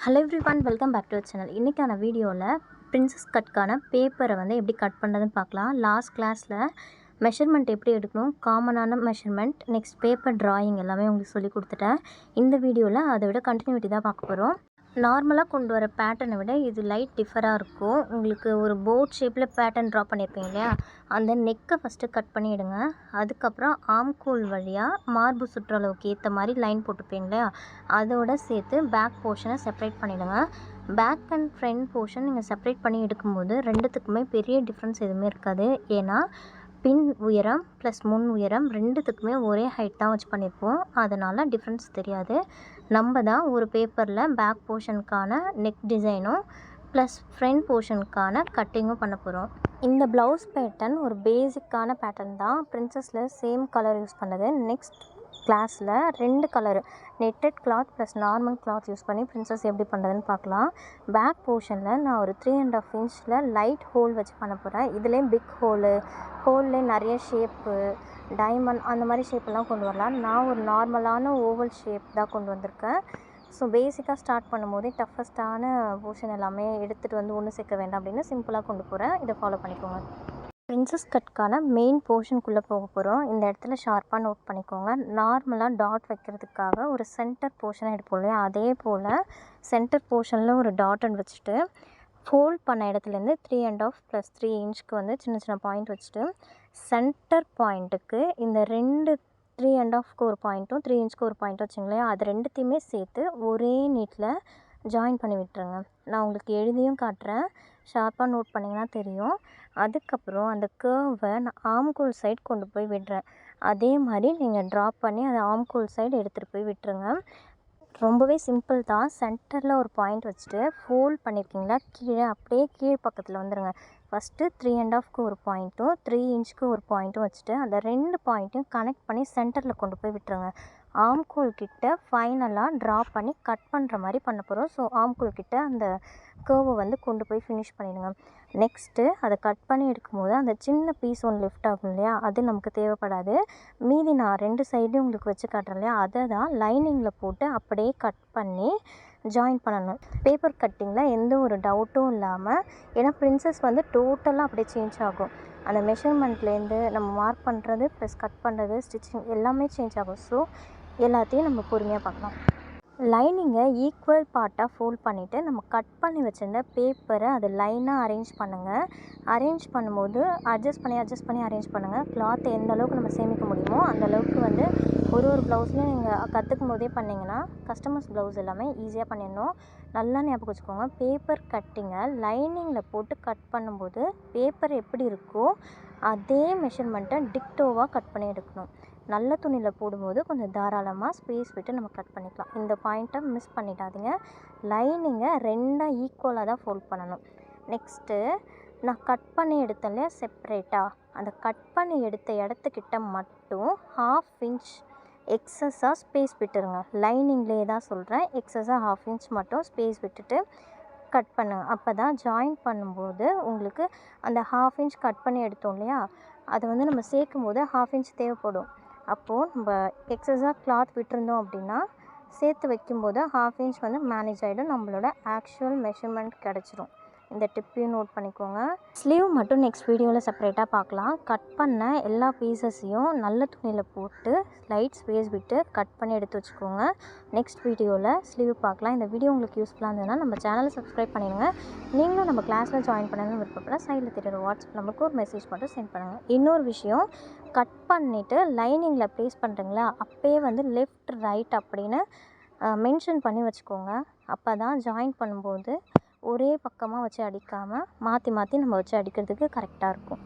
Hello everyone, welcome back to our channel. இன்றைக்கான வீடியோவில் princess கட்கான பேப்பரை எப்படி கட் பண்ணுறதுன்னு பார்க்கலாம். லாஸ்ட் கிளாஸில் மெஷர்மெண்ட் எப்படி எடுக்கணும், காமனான மெஷர்மெண்ட், நெக்ஸ்ட் பேப்பர் ட்ராயிங் எல்லாமே உங்களுக்கு சொல்லி கொடுத்துட்டேன். இந்த வீடியோவில் அதை விட கண்டினியூட்டி தான் பார்க்க போகிறோம். நார்மலாக கொண்டு வர பேட்டர்னை விட இது லைட் டிஃபராக இருக்கும். உங்களுக்கு ஒரு போர்ட் ஷேப்பில் பேட்டர்ன் ட்ரா பண்ணியிருப்பீங்க இல்லையா, அந்த நெக்கை ஃபஸ்ட்டு கட் பண்ணிவிடுங்க. அதுக்கப்புறம் ஆம்கோல் வழியாக மார்பு சுற்றளவுக்கு ஏற்ற மாதிரி லைன் போட்டுப்பீங்க இல்லையா, அதோடு சேர்த்து பேக் போர்ஷனை செப்பரேட் பண்ணிவிடுங்க. பேக் அண்ட் ஃப்ரண்ட் போர்ஷன் நீங்கள் செப்பரேட் பண்ணி எடுக்கும்போது ரெண்டுத்துக்குமே பெரிய டிஃப்ரென்ஸ் எதுவுமே இருக்காது. ஏன்னா பின் உயரம் ப்ளஸ் முன் உயரம் ரெண்டுத்துக்குமே ஒரே ஹைட் தான் வச்சு பண்ணியிருப்போம். அதனால் டிஃப்ரென்ஸ் தெரியாது. நம்ம தான் ஒரு பேப்பரில் பேக் போர்ஷனுக்கான நெக் டிசைனும் ப்ளஸ் ஃப்ரண்ட் போர்ஷனுக்கான கட்டிங்கும் பண்ண போகிறோம். இந்த ப்ளவுஸ் பேட்டர்ன் ஒரு பேசிக்கான பேட்டர்ன் தான். பிரின்சஸில் சேம் கலர் யூஸ் பண்ணது. நெக்ஸ்ட் கிளாஸில் 2 colour netted cloth plus normal cloth use பண்ணி பிரின்சஸ் எப்படி பண்ணுறதுன்னு பார்க்கலாம். பேக் போர்ஷனில் நான் ஒரு 3.5 இன்ச்சில் லைட் ஹோல் வச்சு பண்ண போகிறேன். இதுலேயும் பிக் ஹோல்லே நிறைய ஷேப்பு, டைமண்ட் அந்த மாதிரி ஷேப்பெல்லாம் கொண்டு வரலாம். நான் ஒரு நார்மலான ஓவல் ஷேப் தான் கொண்டு வந்திருக்கேன். ஸோ பேசிக்காக ஸ்டார்ட் பண்ணும்போதே டஃபஸ்ட்டான போர்ஷன் எல்லாமே எடுத்துகிட்டு ஒன்று சேர்க்க வேண்டாம் அப்படின்னு சிம்பிளாக கொண்டு போகிறேன். இதை ஃபாலோ பண்ணிக்கோங்க. பிரின்சஸ் கட்கான மெயின் போர்ஷனுக்குள்ளே போக போகிறோம். இந்த இடத்துல ஷார்ப்பாக நோட் பண்ணிக்கோங்க. நார்மலாக டாட் வைக்கிறதுக்காக ஒரு சென்டர் போர்ஷனை எடுப்போம் இல்லையா, அதே போல் சென்டர் போர்ஷனில் ஒரு டாட் வச்சுட்டு ஃபோல்ட் பண்ண இடத்துலேருந்து 3.5 + 3 இன்ச்சுக்கு சின்ன சின்ன பாயிண்ட் வச்சுட்டு சென்டர் பாயிண்ட்டுக்கு இந்த 3.5க்கு ஒரு பாயிண்ட்டும் 3 இன்ச்சுக்கு ஒரு பாயிண்ட்டும் வச்சுங்களேன், அது ரெண்டுத்தையுமே சேர்த்து ஒரே நீட்டில் ஜாயின் பண்ணி விட்டுருங்க. நான் உங்களுக்கு எழுதியும் காட்டுறேன், ஷார்ப்பாக நோட் பண்ணிங்கன்னா தெரியும். அதுக்கப்புறம் அந்த கர்வை நான் ஆம்கோல் சைடு கொண்டு போய் விடுறேன். அதே மாதிரி நீங்கள் ட்ராப் பண்ணி அதை ஆம்கோல் சைடு எடுத்துகிட்டு போய் விட்டுருங்க. ரொம்பவே சிம்பிள் தான். சென்டரில் ஒரு பாயிண்ட் வச்சுட்டு ஃபோல்ட் பண்ணியிருக்கீங்களா, கீழே அப்படியே கீழ் பக்கத்தில் வந்துடுங்க. ஃபஸ்ட்டு 3.5க்கு ஒரு பாயிண்ட்டும் 3 இன்ச்சுக்கு ஒரு பாயிண்ட்டும் வச்சுட்டு அந்த 2 பாயிண்ட்டையும் கனெக்ட் பண்ணி சென்டரில் கொண்டு போய் விட்டுருங்க. ஆம்கோல் கிட்ட ஃபைனலாக ட்ராப் பண்ணி கட் பண்ணுற மாதிரி பண்ண போகிறோம். ஸோ ஆம்கோல் கிட்ட அந்த கர்வை கொண்டு போய் ஃபினிஷ் பண்ணிடுங்க. நெக்ஸ்ட்டு அதை கட் பண்ணி எடுக்கும்போது அந்த சின்ன பீஸ் ஒன்று லிஃப்ட் ஆகும் இல்லையா, அது நமக்கு தேவைப்படாது. மீதி நான் 2 சைடையும் உங்களுக்கு வச்சு காட்டுறேன் இல்லையா, அதை தான் லைனிங்கில் போட்டு அப்படியே கட் பண்ணி ஜாயின் பண்ணணும். பேப்பர் கட்டிங்கில் எந்த ஒரு டவுட்டும் இல்லாமல், ஏன்னா பிரின்சஸ் டோட்டலாக அப்படியே சேஞ்ச் ஆகும். அந்த மெஷர்மெண்ட்லேருந்து நம்ம மார்க் பண்ணுறது ப்ளஸ் கட் பண்ணுறது, ஸ்டிச்சிங் எல்லாமே சேஞ்ச் ஆகும். ஸோ எல்லாத்தையும் நம்ம பொறுமையாக பார்க்கலாம். லைனிங்கை ஈக்குவல் பார்ட்டாக ஃபோல்ட் பண்ணிவிட்டு நம்ம கட் பண்ணி வச்சுருந்த பேப்பரை அது லைனாக அரேஞ்ச் பண்ணுங்கள். அரேஞ்ச் பண்ணும்போது அட்ஜஸ்ட் பண்ணி அரேஞ்ச் பண்ணுங்கள். கிளாத்தை எந்த அளவுக்கு நம்ம சேமிக்க முடியுமோ அந்த அளவுக்கு ஒரு ப்ளவுஸ்லையும் நீங்கள் கற்றுக்கும் போதே பண்ணிங்கன்னா கஸ்டமர்ஸ் ப்ளவுஸ் எல்லாமே ஈஸியாக பண்ணிடணும். நல்லா ஞாபகம் வச்சுக்கோங்க. பேப்பர் கட்டிங்கை லைனிங்கில் போட்டு கட் பண்ணும்போது பேப்பர் எப்படி இருக்கோ அதே மெஷர்மெண்ட்டை டிக்டோவாக கட் பண்ணி எடுக்கணும். நல்ல துணியில் போடும்போது கொஞ்சம் தாராளமாக ஸ்பேஸ் விட்டு நம்ம கட் பண்ணிக்கலாம். இந்த பாயிண்ட்டை மிஸ் பண்ணிடாதீங்க. லைனிங்கை 2 ஈக்குவலாக தான் ஃபோல்ட் பண்ணணும். நெக்ஸ்ட்டு நான் கட் பண்ணி எடுத்தேன் இல்லையா செப்ரேட்டாக, அந்த கட் பண்ணி எடுத்த இடத்துக்கிட்ட மட்டும் 1/2 இன்ச் எக்ஸஸாக ஸ்பேஸ் விட்டுருங்க. லைனிங்லேயே தான் சொல்கிறேன், எக்ஸஸாக 1/2 இன்ச் மட்டும் ஸ்பேஸ் விட்டுட்டு கட் பண்ணுங்கள். அப்போ தான் ஜாயின் பண்ணும்போது உங்களுக்கு அந்த 1/2 இன்ச் கட் பண்ணி எடுத்தோம் இல்லையா, அதை நம்ம சேர்க்கும் போது 1/2 இன்ச் தேவைப்படும். அப்போது நம்ம எக்ஸஸாக கிளாத் விட்டுருந்தோம் அப்படின்னா சேர்த்து வைக்கும்போது 1/2 இன்ச் மேனேஜ் ஆகிடும். நம்மளோட ஆக்சுவல் மெஷர்மெண்ட் கிடச்சிரும். இந்த டிப்பையும் நோட் பண்ணிக்கோங்க. ஸ்லீவ் மட்டும் நெக்ஸ்ட் வீடியோவில் செப்பரேட்டாக பார்க்கலாம். கட் பண்ண எல்லா பீசஸையும் நல்ல துணியில் போட்டு லைட் ஸ்பேஸ் விட்டு கட் பண்ணி எடுத்து வச்சுக்கோங்க. நெக்ஸ்ட் வீடியோவில் ஸ்லீவ் பார்க்கலாம். இந்த வீடியோ உங்களுக்கு யூஸ்ஃபுல்லாக இருந்ததுன்னா நம்ம சேனலை சப்ஸ்கிரைப் பண்ணிடுங்க. நீங்களும் நம்ம கிளாஸில் ஜாயின் பண்ணணும்னு விருப்பப்பட சைடில் தெரியுற வாட்ஸ்அப் நம்பருக்கு ஒரு மெசேஜ் மட்டும் சென்ட் பண்ணுங்கள். இன்னொரு விஷயம், கட் பண்ணிவிட்டு லைனிங்கில் ப்ளேஸ் பண்ணுறீங்களா, அப்போயே லெஃப்ட் ரைட் அப்படின்னு மென்ஷன் பண்ணி வச்சுக்கோங்க. அப்போ தான் ஜாயின் பண்ணும்போது ஒரே பக்கமாக வச்சு அடிக்காமல் மாற்றி நம்ம வச்சு அடிக்கிறதுக்கு கரெக்டாக இருக்கும்.